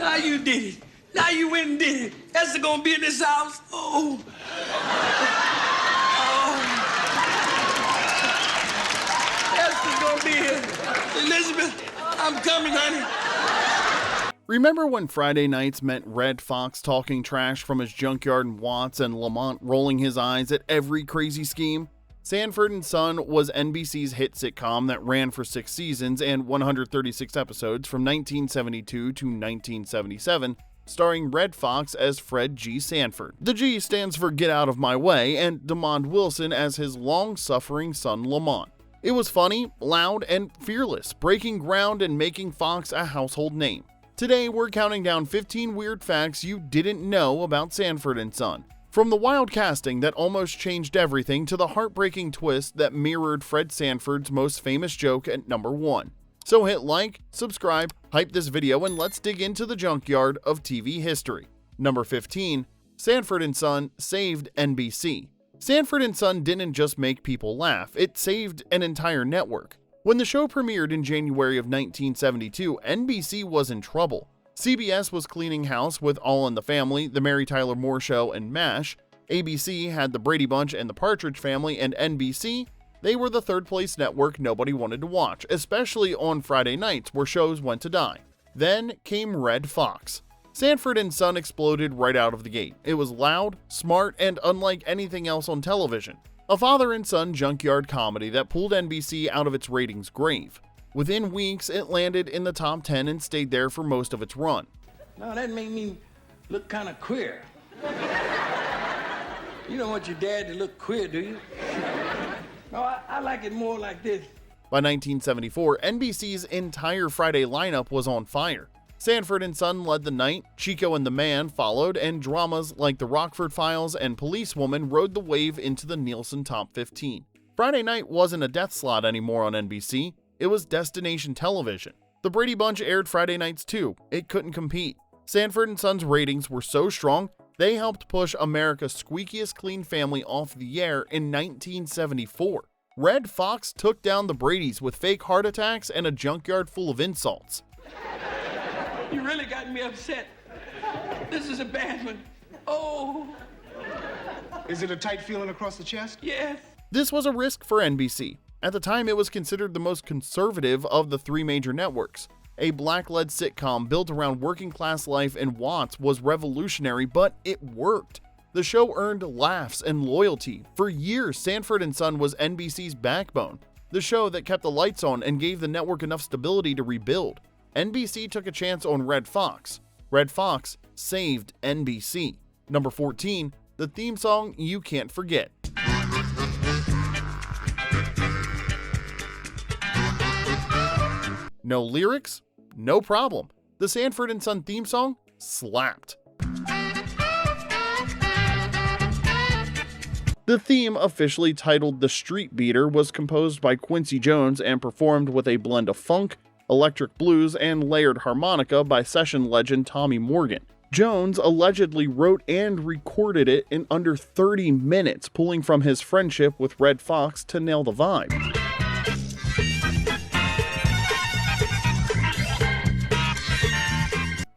Now you did it. Now you went and did it. Esther gonna be in this house. Oh. Esther's gonna be here. Elizabeth, I'm coming, honey. Remember when Friday nights meant Redd Foxx talking trash from his junkyard in Watts and Lamont rolling his eyes at every crazy scheme? Sanford and Son was NBC's hit sitcom that ran for 6 seasons and 136 episodes from 1972 to 1977, starring Redd Foxx as Fred G. Sanford. The G stands for Get Out of My Way, and Demond Wilson as his long-suffering son Lamont. It was funny, loud, and fearless, breaking ground and making Fox a household name. Today, we're counting down 15 weird facts you didn't know about Sanford and Son. From the wild casting that almost changed everything to the heartbreaking twist that mirrored Fred Sanford's most famous joke at number 1. So hit like, subscribe, hype this video, and let's dig into the junkyard of TV history. Number 15. Sanford and Son saved NBC. Sanford and Son didn't just make people laugh, it saved an entire network. When the show premiered in January of 1972, NBC was in trouble. CBS was cleaning house with All in the Family, The Mary Tyler Moore Show, and MASH. ABC had The Brady Bunch and The Partridge Family, and NBC, they were the third-place network nobody wanted to watch, especially on Friday nights where shows went to die. Then came Redd Foxx. Sanford and Son exploded right out of the gate. It was loud, smart, and unlike anything else on television. A father and son junkyard comedy that pulled NBC out of its ratings grave. Within weeks, it landed in the top 10 and stayed there for most of its run. No, that made me look kind of queer. You don't want your dad to look queer, do you? No, I like it more like this. By 1974, NBC's entire Friday lineup was on fire. Sanford and Son led the night, Chico and the Man followed, and dramas like The Rockford Files and Policewoman rode the wave into the Nielsen Top 15. Friday night wasn't a death slot anymore on NBC, it was destination television. The Brady Bunch aired Friday nights too, it couldn't compete. Sanford and Son's ratings were so strong, they helped push America's squeakiest clean family off the air in 1974. Redd Foxx took down the Bradys with fake heart attacks and a junkyard full of insults. You really got me upset. This is a bad one. Oh. Is it a tight feeling across the chest? Yes. This was a risk for NBC. At the time, it was considered the most conservative of the 3 major networks. A black-led sitcom built around working-class life in Watts was revolutionary, but it worked. The show earned laughs and loyalty. For years, Sanford and Son was NBC's backbone, the show that kept the lights on and gave the network enough stability to rebuild. NBC took a chance on Redd Foxx. Redd Foxx saved NBC. Number 14, the theme song you can't forget. No lyrics? No problem. The Sanford and Son theme song slapped. The theme, officially titled The Street Beater, was composed by Quincy Jones and performed with a blend of funk, electric blues, and layered harmonica by session legend Tommy Morgan. Jones allegedly wrote and recorded it in under 30 minutes, pulling from his friendship with Redd Foxx to nail the vibe.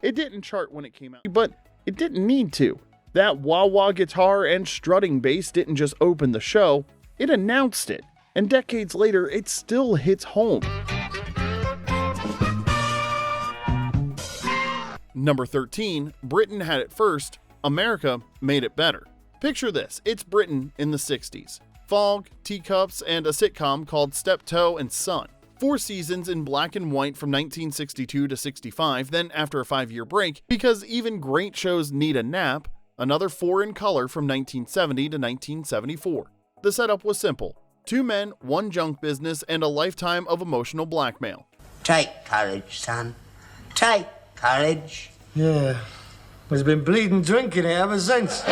It didn't chart when it came out, but it didn't need to. That wah-wah guitar and strutting bass didn't just open the show, it announced it. And decades later, it still hits home. Number 13, Britain had it first, America made it better. Picture this, it's Britain in the 60s. Fog, teacups, and a sitcom called Steptoe and Son. 4 seasons in black and white from 1962 to 65, then after a 5-year break, because even great shows need a nap, another 4 in color from 1970 to 1974. The setup was simple. 2 men, 1 junk business, and a lifetime of emotional blackmail. Take courage, son. Take courage. Yeah, he's been bleeding drinking it ever since.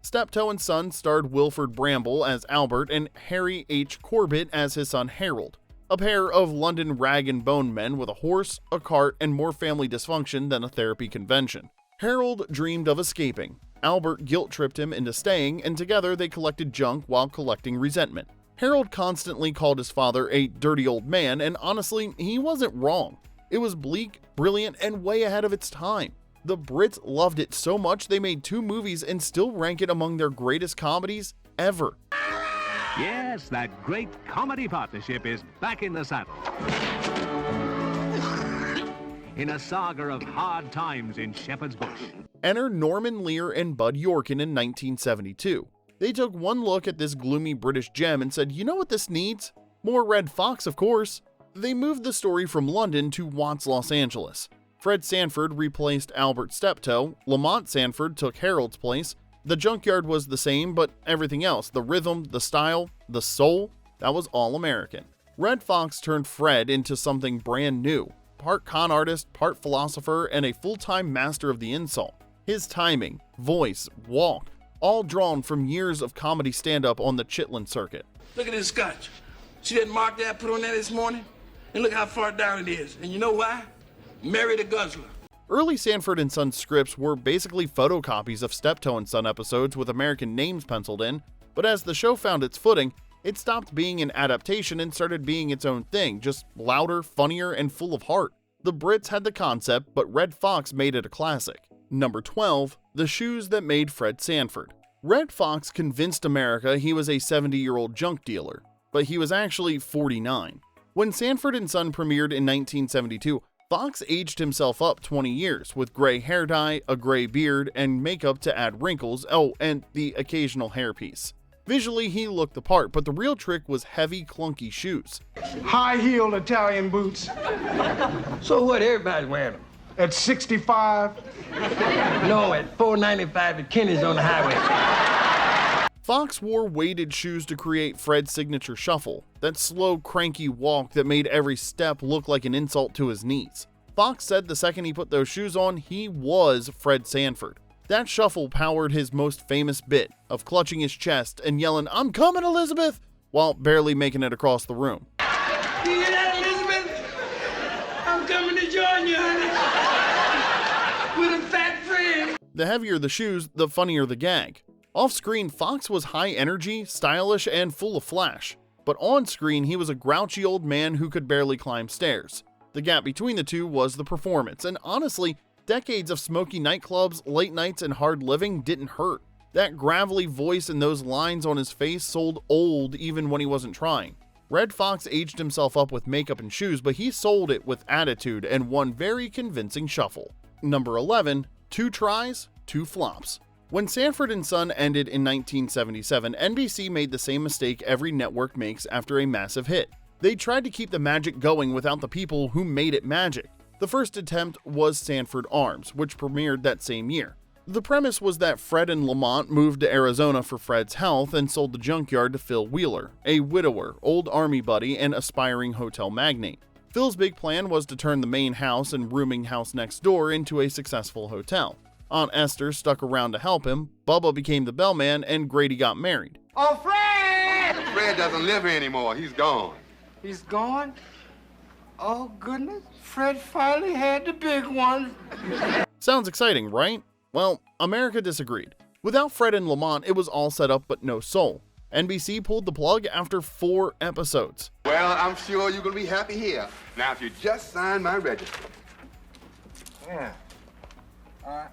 Steptoe and Son starred Wilfrid Brambell as Albert and Harry H. Corbett as his son Harold, a pair of London rag and bone men with a horse, a cart, and more family dysfunction than a therapy convention. Harold dreamed of escaping. Albert guilt-tripped him into staying, and together they collected junk while collecting resentment. Harold constantly called his father a dirty old man, and honestly, he wasn't wrong. It was bleak, brilliant, and way ahead of its time. The Brits loved it so much they made 2 movies and still rank it among their greatest comedies ever. Yes, that great comedy partnership is back in the saddle. In a saga of hard times in Shepherd's Bush. Enter Norman Lear and Bud Yorkin in 1972. They took one look at this gloomy British gem and said, you know what this needs? More Redd Foxx, of course. They moved the story from London to Watts, Los Angeles. Fred Sanford replaced Albert Steptoe, Lamont Sanford took Harold's place. The junkyard was the same, but everything else, the rhythm, the style, the soul, that was all American. Redd Foxx turned Fred into something brand new. Part con artist, part philosopher, and a full-time master of the insult. His timing, voice, walk, all drawn from years of comedy stand-up on the Chitlin circuit. Look at this scotch. See that mark that I put on there this morning? And look how far down it is. And you know why? Mary the Guzzler. Early Sanford and Son scripts were basically photocopies of Steptoe and Son episodes with American names penciled in, but as the show found its footing, it stopped being an adaptation and started being its own thing, just louder, funnier, and full of heart. The Brits had the concept, but Redd Foxx made it a classic. Number 12, The Shoes That Made Fred Sanford. Redd Foxx convinced America he was a 70-year-old junk dealer, but he was actually 49. When Sanford and Son premiered in 1972, Foxx aged himself up 20 years with gray hair dye, a gray beard, and makeup to add wrinkles, and the occasional hairpiece. Visually, he looked the part, but the real trick was heavy, clunky shoes. High-heeled Italian boots So what? Everybody's wearing them. at 65. No, at $4.95 at Kenny's on the highway. Foxx wore weighted shoes to create Fred's signature shuffle, that slow, cranky walk that made every step look like an insult to his knees. Foxx said the second he put those shoes on, he was Fred Sanford. That shuffle powered his most famous bit of clutching his chest and yelling, "I'm coming, Elizabeth!" while barely making it across the room. You hear that, Elizabeth? I'm coming to join you, honey. With a fat friend. The heavier the shoes, the funnier the gag. Off-screen, Foxx was high energy, stylish, and full of flash. But on-screen, he was a grouchy old man who could barely climb stairs. The gap between the two was the performance, and honestly, decades of smoky nightclubs, late nights, and hard living didn't hurt. That gravelly voice and those lines on his face sold old even when he wasn't trying. Redd Foxx aged himself up with makeup and shoes, but he sold it with attitude and one very convincing shuffle. Number 11, 2 tries, 2 flops. When Sanford and Son ended in 1977, NBC made the same mistake every network makes after a massive hit. They tried to keep the magic going without the people who made it magic. The first attempt was Sanford Arms, which premiered that same year. The premise was that Fred and Lamont moved to Arizona for Fred's health and sold the junkyard to Phil Wheeler, a widower, old army buddy, and aspiring hotel magnate. Phil's big plan was to turn the main house and rooming house next door into a successful hotel. Aunt Esther stuck around to help him, Bubba became the bellman, and Grady got married. Oh, Fred! Fred doesn't live here anymore. He's gone. He's gone? Oh, goodness. Fred finally had the big one. Sounds exciting, right? Well, America disagreed. Without Fred and Lamont, it was all set up but no soul. NBC pulled the plug after 4 episodes. Well, I'm sure you're going to be happy here. Now, if you just sign my register. Yeah.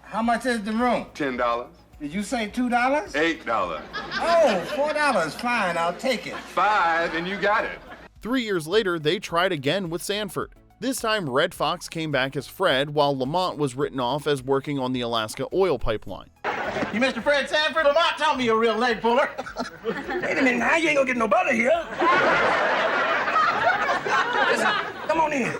How much is the room? $10. Did you say $2? $8. Oh, $4. Fine, I'll take it. $5, and you got it. 3 years later, they tried again with Sanford. This time, Redd Foxx came back as Fred, while Lamont was written off as working on the Alaska oil pipeline. You Mr. Fred Sanford? Lamont told me you're a real leg puller. Wait a minute now, you ain't gonna get no butter here. Listen, come on in.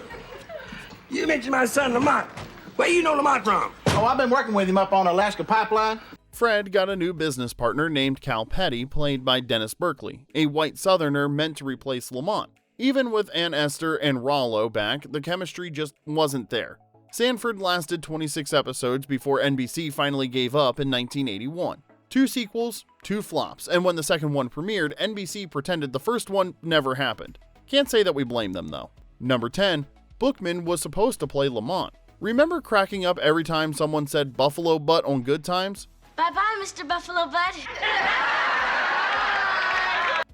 You mentioned my son Lamont. Where you know Lamont from? Oh, I've been working with him up on Alaska pipeline. Fred got a new business partner named Cal Petty, played by Dennis Burkley, a white southerner meant to replace Lamont. Even with Aunt Esther and Rollo back, the chemistry just wasn't there. Sanford lasted 26 episodes before NBC finally gave up in 1981. 2 sequels, 2 flops, and when the second one premiered, NBC pretended the first one never happened. Can't say that we blame them though. Number 10, Bookman was supposed to play Lamont. Remember cracking up every time someone said Buffalo Butt on Good Times? Bye-bye, Mr. Buffalo Butt.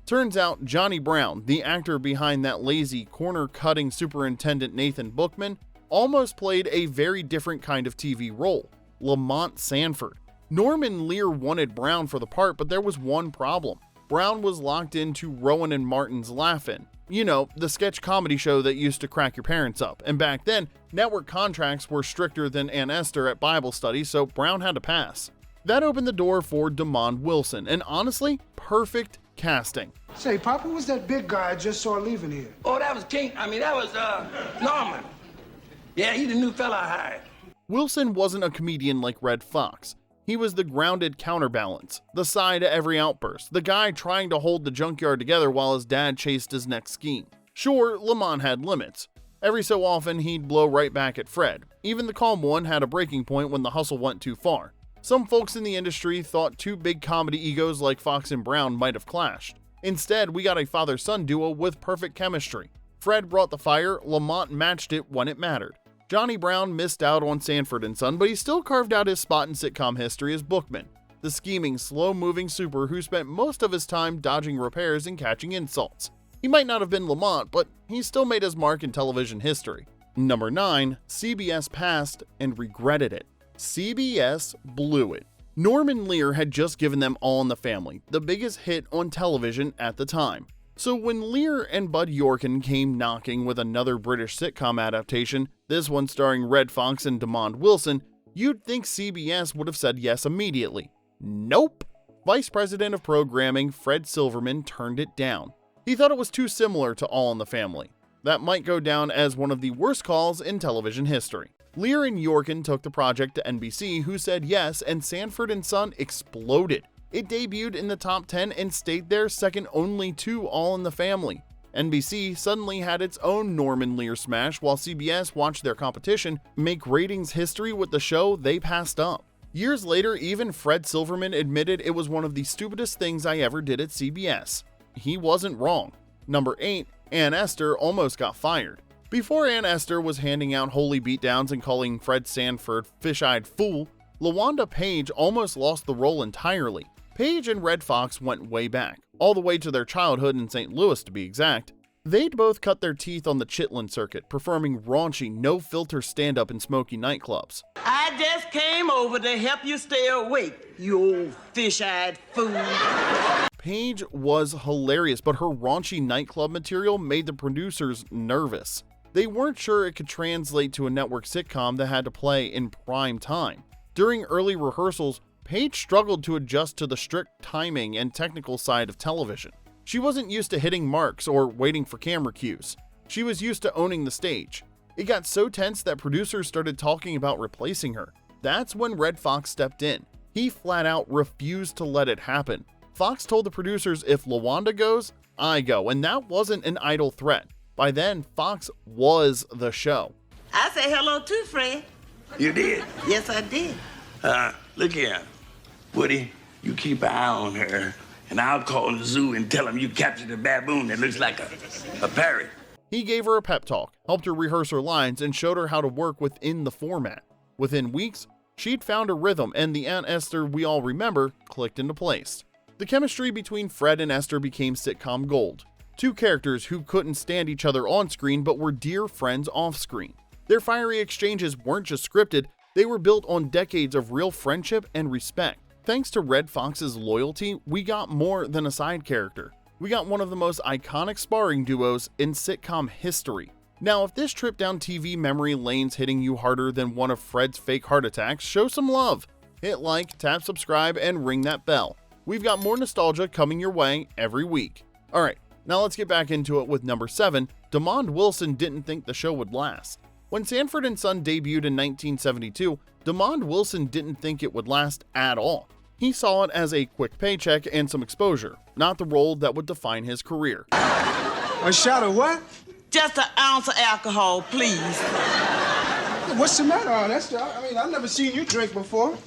Turns out Johnny Brown, the actor behind that lazy, corner-cutting Superintendent Nathan Bookman, almost played a very different kind of TV role, Lamont Sanford. Norman Lear wanted Brown for the part, but there was one problem. Brown was locked into Rowan and Martin's Laugh-In. You know, the sketch comedy show that used to crack your parents up, and back then, network contracts were stricter than Aunt Esther at Bible study, so Brown had to pass. That opened the door for Demond Wilson, and honestly, perfect casting. Say, Papa, who was that big guy I just saw leaving here? Oh, that was that was Norman. Yeah, he's the new fella I hired. Wilson wasn't a comedian like Redd Foxx. He was the grounded counterbalance, the side to every outburst, the guy trying to hold the junkyard together while his dad chased his next scheme. Sure, Lamont had limits. Every so often, he'd blow right back at Fred. Even the calm one had a breaking point when the hustle went too far. Some folks in the industry thought two big comedy egos like Fox and Brown might have clashed. Instead, we got a father-son duo with perfect chemistry. Fred brought the fire, Lamont matched it when it mattered. Johnny Brown missed out on Sanford and Son, but he still carved out his spot in sitcom history as Bookman, the scheming, slow-moving super who spent most of his time dodging repairs and catching insults. He might not have been Lamont, but he still made his mark in television history. Number 9, CBS passed and regretted it. CBS blew it. Norman Lear had just given them All in the Family, the biggest hit on television at the time. So when Lear and Bud Yorkin came knocking with another British sitcom adaptation, this one starring Redd Foxx and Demond Wilson, you'd think CBS would have said yes immediately. Nope. Vice President of Programming Fred Silverman turned it down. He thought it was too similar to All in the Family. That might go down as one of the worst calls in television history. Lear and Yorkin took the project to NBC, who said yes, and Sanford and Son exploded. It debuted in the top 10 and stayed there second only to All in the Family. NBC suddenly had its own Norman Lear smash while CBS watched their competition make ratings history with the show they passed up. Years later, even Fred Silverman admitted it was one of the stupidest things I ever did at CBS. He wasn't wrong. Number 8, Aunt Esther almost got fired. Before Aunt Esther was handing out holy beatdowns and calling Fred Sanford fish-eyed fool, LaWanda Page almost lost the role entirely. Page and Redd Foxx went way back, all the way to their childhood in St. Louis to be exact. They'd both cut their teeth on the Chitlin circuit, performing raunchy, no-filter stand-up in smoky nightclubs. I just came over to help you stay awake, you old fish-eyed fool. Page was hilarious, but her raunchy nightclub material made the producers nervous. They weren't sure it could translate to a network sitcom that had to play in prime time. During early rehearsals, Page struggled to adjust to the strict timing and technical side of television. She wasn't used to hitting marks or waiting for camera cues. She was used to owning the stage. It got so tense that producers started talking about replacing her. That's when Redd Foxx stepped in. He flat out refused to let it happen. Fox told the producers, if LaWanda goes, I go, and that wasn't an idle threat. By then, Fox was the show. I said hello too, Fred. You did? Yes, I did. Look here, Woody, you keep an eye on her, and I'll call the zoo and tell them you captured a baboon that looks like a parrot. He gave her a pep talk, helped her rehearse her lines, and showed her how to work within the format. Within weeks, she'd found a rhythm, and the Aunt Esther we all remember clicked into place. The chemistry between Fred and Esther became sitcom gold. Two characters who couldn't stand each other on screen but were dear friends off screen. Their fiery exchanges weren't just scripted, they were built on decades of real friendship and respect. Thanks to Redd Foxx's loyalty, we got more than a side character. We got one of the most iconic sparring duos in sitcom history. Now, if this trip down TV memory lane's hitting you harder than one of Fred's fake heart attacks, show some love. Hit like, tap subscribe, and ring that bell. We've got more nostalgia coming your way every week. Alright, now let's get back into it with number 7. Demond Wilson didn't think the show would last. When Sanford and Son debuted in 1972, Demond Wilson didn't think it would last at all. He saw it as a quick paycheck and some exposure, not the role that would define his career. A shot of what? Just an ounce of alcohol, please. What's the matter, Esther? I've never seen you drink before.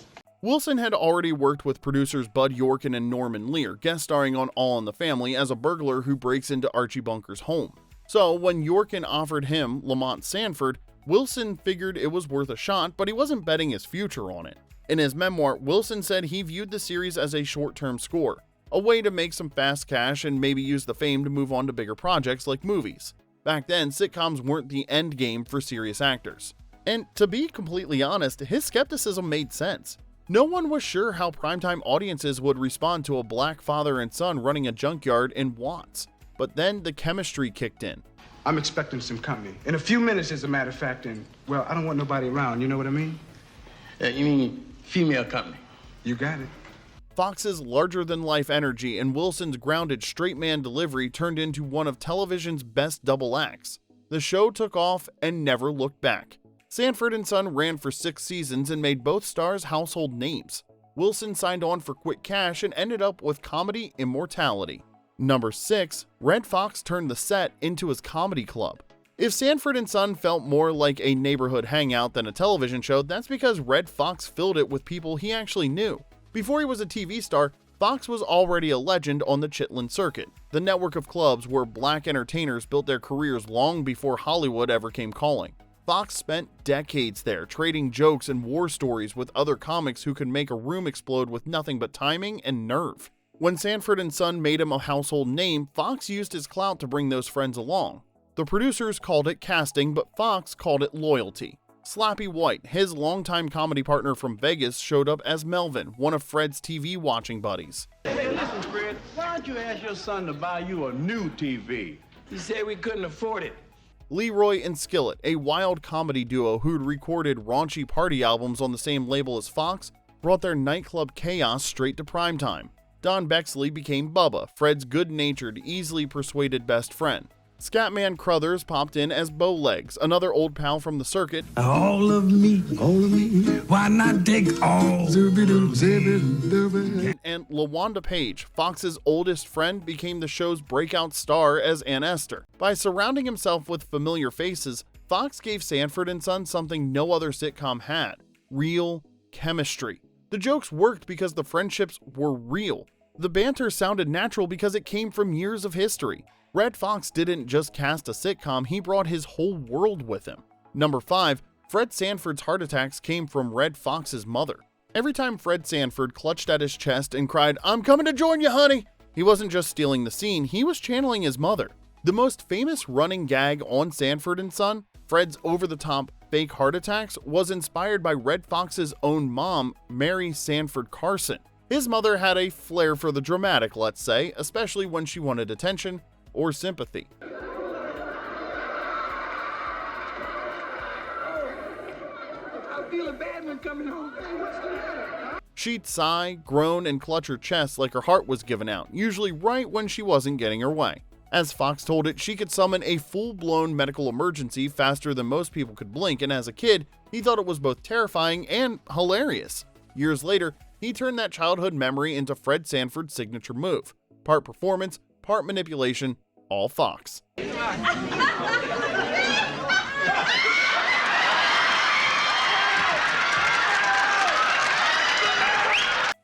Wilson had already worked with producers Bud Yorkin and Norman Lear, guest starring on All in the Family as a burglar who breaks into Archie Bunker's home. So when Yorkin offered him Lamont Sanford, Wilson figured it was worth a shot, but he wasn't betting his future on it. In his memoir, Wilson said he viewed the series as a short-term score, a way to make some fast cash and maybe use the fame to move on to bigger projects like movies. Back then, sitcoms weren't the end game for serious actors. And to be completely honest, his skepticism made sense. No one was sure how primetime audiences would respond to a black father and son running a junkyard in Watts. But then the chemistry kicked in. I'm expecting some company. In a few minutes, as a matter of fact, and, well, I don't want nobody around, you know what I mean? You mean female company? You got it. Fox's larger-than-life energy and Wilson's grounded straight-man delivery turned into one of television's best double acts. The show took off and never looked back. Sanford and Son ran for 6 seasons and made both stars household names. Wilson signed on for quick cash and ended up with comedy immortality. Number 6, Redd Foxx turned the set into his comedy club. If Sanford and Son felt more like a neighborhood hangout than a television show, that's because Redd Foxx filled it with people he actually knew. Before he was a TV star, Foxx was already a legend on the Chitlin circuit, the network of clubs where black entertainers built their careers long before Hollywood ever came calling. Foxx spent decades there, trading jokes and war stories with other comics who could make a room explode with nothing but timing and nerve. When Sanford and Son made him a household name, Foxx used his clout to bring those friends along. The producers called it casting, but Foxx called it loyalty. Slappy White, his longtime comedy partner from Vegas, showed up as Melvin, one of Fred's TV watching buddies. Hey, listen, Fred, why don't you ask your son to buy you a new TV? He said we couldn't afford it. Leroy and Skillet, a wild comedy duo who'd recorded raunchy party albums on the same label as Fox, brought their nightclub chaos straight to primetime. Don Bexley became Bubba, Fred's good-natured, easily persuaded best friend. Scatman Crothers popped in as Bowlegs, another old pal from the circuit. All of me, why not take all? And LaWanda Page, Fox's oldest friend, became the show's breakout star as Aunt Esther. By surrounding himself with familiar faces, Fox gave Sanford and Son something no other sitcom had: real chemistry. The jokes worked because the friendships were real. The banter sounded natural because it came from years of history. Redd Foxx didn't just cast a sitcom, he brought his whole world with him. Number 5, Fred Sanford's heart attacks came from Redd Foxx's mother. Every time Fred Sanford clutched at his chest and cried, "I'm coming to join you, honey," he wasn't just stealing the scene, he was channeling his mother. The most famous running gag on Sanford and Son, Fred's over-the-top fake heart attacks, was inspired by Redd Foxx's own mom, Mary Sanford Carson. His mother had a flair for the dramatic, let's say, especially when she wanted attention or sympathy. I'm feeling bad when coming home. Hey, what's the matter? She'd sigh, groan, and clutch her chest like her heart was given out, usually right when she wasn't getting her way. As Fox told it, she could summon a full-blown medical emergency faster than most people could blink, and as a kid, he thought it was both terrifying and hilarious. Years later, he turned that childhood memory into Fred Sanford's signature move. Part performance, part manipulation, all Fox.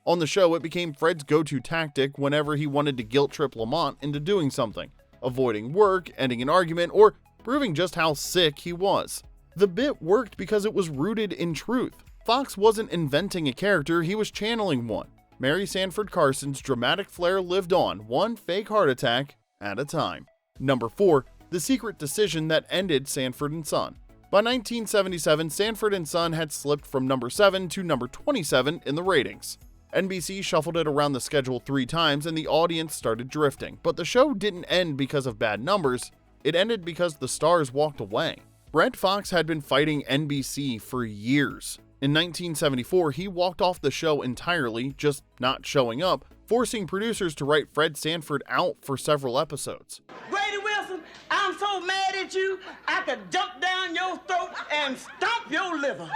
On the show, it became Fred's go-to tactic whenever he wanted to guilt-trip Lamont into doing something, avoiding work, ending an argument, or proving just how sick he was. The bit worked because it was rooted in truth. Fox wasn't inventing a character, he was channeling one. Mary Sanford Carson's dramatic flair lived on, one fake heart attack at a time. Number 4, the secret decision that ended Sanford and Son. By 1977, Sanford and Son had slipped from number 7 to number 27 in the ratings. NBC shuffled it around the schedule 3 times and the audience started drifting, but the show didn't end because of bad numbers, it ended because the stars walked away. Redd Foxx had been fighting NBC for years. In 1974, he walked off the show entirely, just not showing up, forcing producers to write Fred Sanford out for several episodes. Grady Wilson, I'm so mad at you, I could jump down your throat and stomp your liver.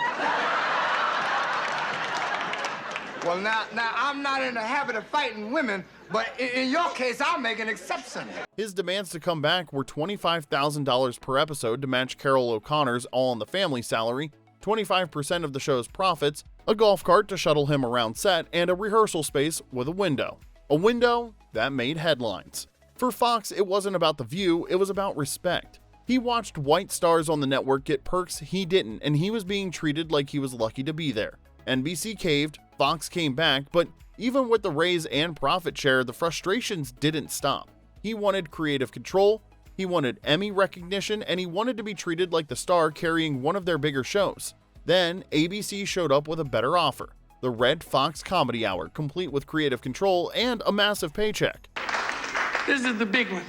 Well, now, I'm not in the habit of fighting women, but in your case, I'll make an exception. His demands to come back were $25,000 per episode to match Carol O'Connor's All in the Family salary, 25% of the show's profits, a golf cart to shuttle him around set, and a rehearsal space with a window. A window that made headlines. For Fox, it wasn't about the view, it was about respect. He watched white stars on the network get perks he didn't, and he was being treated like he was lucky to be there. NBC caved, Fox came back, but even with the raise and profit share, the frustrations didn't stop. He wanted creative control, he wanted Emmy recognition, and he wanted to be treated like the star carrying one of their bigger shows. Then, ABC showed up with a better offer, the Redd Foxx Comedy Hour, complete with creative control and a massive paycheck. This is the big one.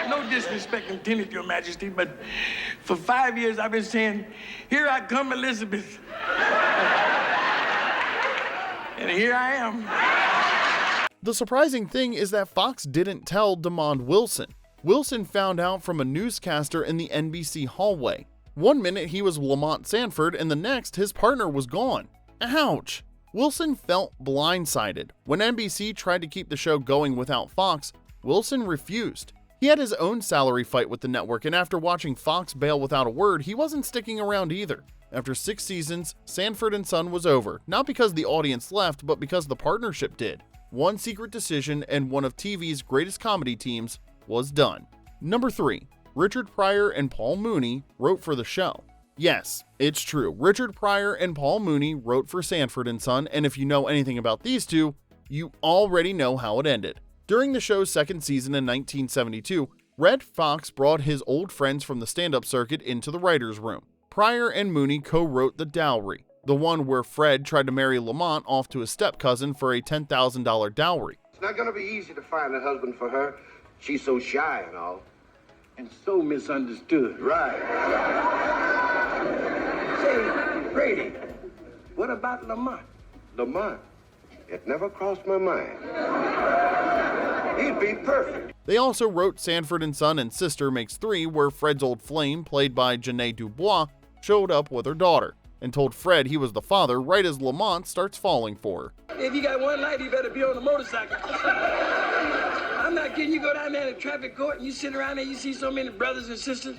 No disrespect intended, Your Majesty, but for 5 years I've been saying, "Here I come, Elizabeth." And here I am. The surprising thing is that Fox didn't tell Demond Wilson. Wilson found out from a newscaster in the NBC hallway. One minute he was Lamont Sanford, and the next his partner was gone. Ouch! Wilson felt blindsided. When NBC tried to keep the show going without Fox, Wilson refused. He had his own salary fight with the network, and after watching Fox bail without a word, he wasn't sticking around either. After 6 seasons, Sanford and Son was over, not because the audience left, but because the partnership did. One secret decision, and one of TV's greatest comedy teams was done. Number 3. Richard Pryor and Paul Mooney wrote for the show. Yes, it's true. Richard Pryor and Paul Mooney wrote for Sanford and Son, and if you know anything about these two, you already know how it ended. During the show's 2nd season in 1972, Redd Foxx brought his old friends from the stand-up circuit into the writer's room. Pryor and Mooney co-wrote The Dowry, the one where Fred tried to marry Lamont off to his step-cousin for a $10,000 dowry. It's not gonna be easy to find a husband for her. She's so shy and all. And so misunderstood. Right. Say, Brady, what about Lamont? Lamont? It never crossed my mind. He'd be perfect. They also wrote Sanford and Son and Sister Makes 3, where Fred's old flame, played by Janae Dubois, showed up with her daughter and told Fred he was the father right as Lamont starts falling for her. If you got one light, you better be on the motorcycle. I'm not kidding. You go down there in the traffic court and you sit around there, you see so many brothers and sisters,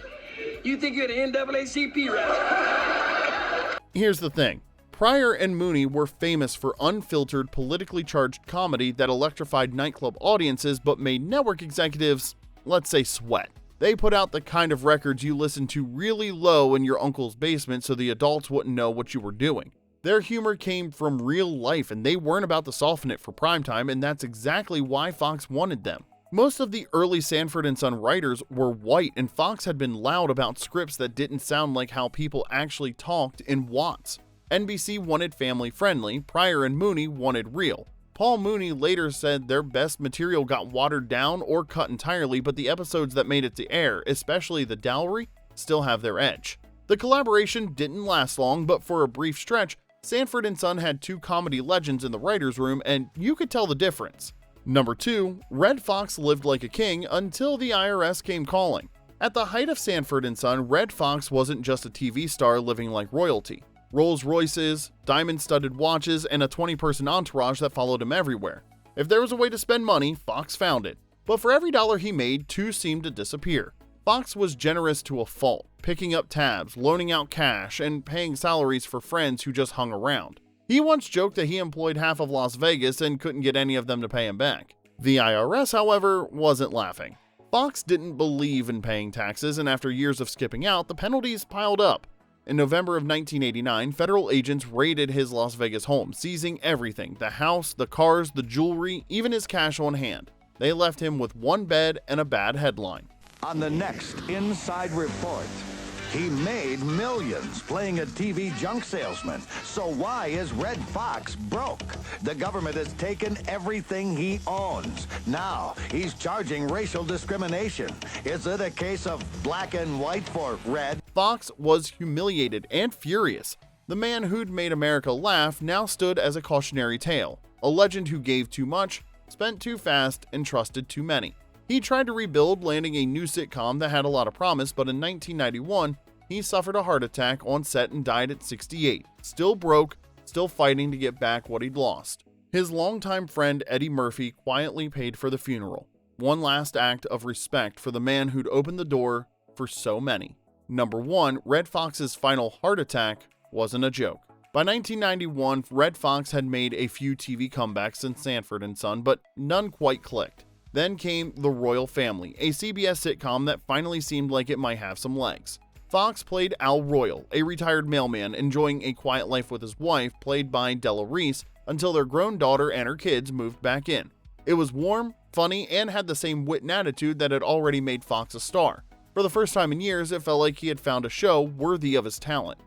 you think you're at the NAACP rally. Here's the thing. Pryor and Mooney were famous for unfiltered, politically charged comedy that electrified nightclub audiences but made network executives, let's say, sweat. They put out the kind of records you listen to really low in your uncle's basement so the adults wouldn't know what you were doing. Their humor came from real life, and they weren't about to soften it for primetime, and that's exactly why Fox wanted them. Most of the early Sanford and Son writers were white, and Fox had been loud about scripts that didn't sound like how people actually talked in Watts. NBC wanted family-friendly, Pryor and Mooney wanted real. Paul Mooney later said their best material got watered down or cut entirely, but the episodes that made it to air, especially The Dowry, still have their edge. The collaboration didn't last long, but for a brief stretch, Sanford and Son had 2 comedy legends in the writer's room, and you could tell the difference. Number 2, Redd Foxx lived like a king until the IRS came calling. At the height of Sanford and Son, Redd Foxx wasn't just a TV star living like royalty. Rolls Royces, diamond-studded watches, and a 20-person entourage that followed him everywhere. If there was a way to spend money, Fox found it. But for every dollar he made, 2 seemed to disappear. Fox was generous to a fault, picking up tabs, loaning out cash, and paying salaries for friends who just hung around. He once joked that he employed half of Las Vegas and couldn't get any of them to pay him back. The IRS, however, wasn't laughing. Fox didn't believe in paying taxes, and after years of skipping out, the penalties piled up. In November of 1989, federal agents raided his Las Vegas home, seizing everything: the house, the cars, the jewelry, even his cash on hand. They left him with 1 bed and a bad headline. On the next Inside Report, he made millions playing a TV junk salesman. So why is Redd Foxx broke? The government has taken everything he owns. Now he's charging racial discrimination. Is it a case of black and white for Redd? Fox was humiliated and furious. The man who'd made America laugh now stood as a cautionary tale, a legend who gave too much, spent too fast, and trusted too many. He tried to rebuild, landing a new sitcom that had a lot of promise, but in 1991, he suffered a heart attack on set and died at 68, still broke, still fighting to get back what he'd lost. His longtime friend Eddie Murphy quietly paid for the funeral, one last act of respect for the man who'd opened the door for so many. Number 1, Redd Foxx's final heart attack wasn't a joke. By 1991, Redd Foxx had made a few TV comebacks since Sanford and Son, but none quite clicked. Then came The Royal Family, a CBS sitcom that finally seemed like it might have some legs. Fox played Al Royal, a retired mailman enjoying a quiet life with his wife, played by Della Reese, until their grown daughter and her kids moved back in. It was warm, funny, and had the same wit and attitude that had already made Foxx a star. For the first time in years, it felt like he had found a show worthy of his talent.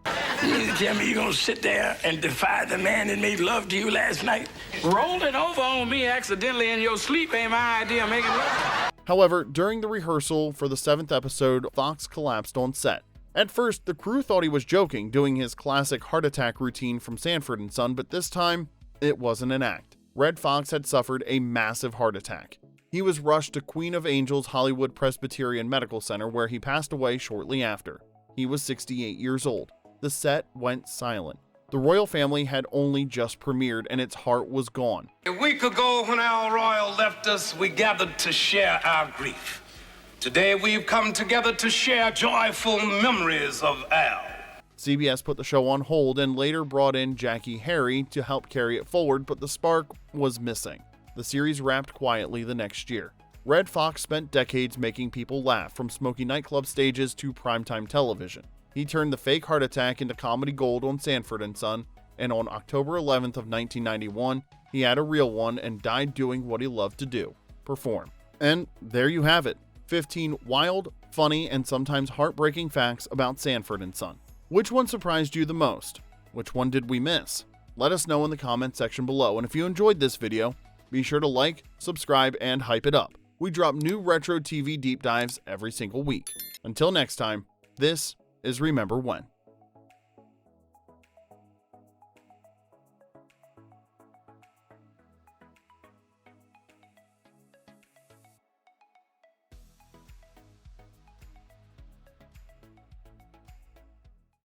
You mean to tell me you're gonna sit there and defy the man that made love to you last night? Rolling over on me accidentally in your sleep ain't my idea of making love. However, during the rehearsal for the 7th episode, Foxx collapsed on set. At first, the crew thought he was joking, doing his classic heart attack routine from Sanford and Son, but this time, it wasn't an act. Redd Foxx had suffered a massive heart attack. He was rushed to Queen of Angels Hollywood Presbyterian Medical Center, where he passed away shortly after. He was 68 years old. The set went silent. The royal family had only just premiered, and its heart was gone. A week ago, when our royal left us, we gathered to share our grief. Today, we've come together to share joyful memories of Al. CBS put the show on hold and later brought in Jackie Harry to help carry it forward, but the spark was missing. The series wrapped quietly the next year. Redd Foxx spent decades making people laugh, from smoky nightclub stages to primetime television. He turned the fake heart attack into comedy gold on Sanford and Son, and on October 11th of 1991, he had a real one and died doing what he loved to do, perform. And there you have it, 15 wild, funny, and sometimes heartbreaking facts about Sanford and Son. Which one surprised you the most? Which one did we miss? Let us know in the comment section below, and if you enjoyed this video, be sure to like, subscribe, and hype it up. We drop new retro TV deep dives every single week. Until next time, this is Remember When.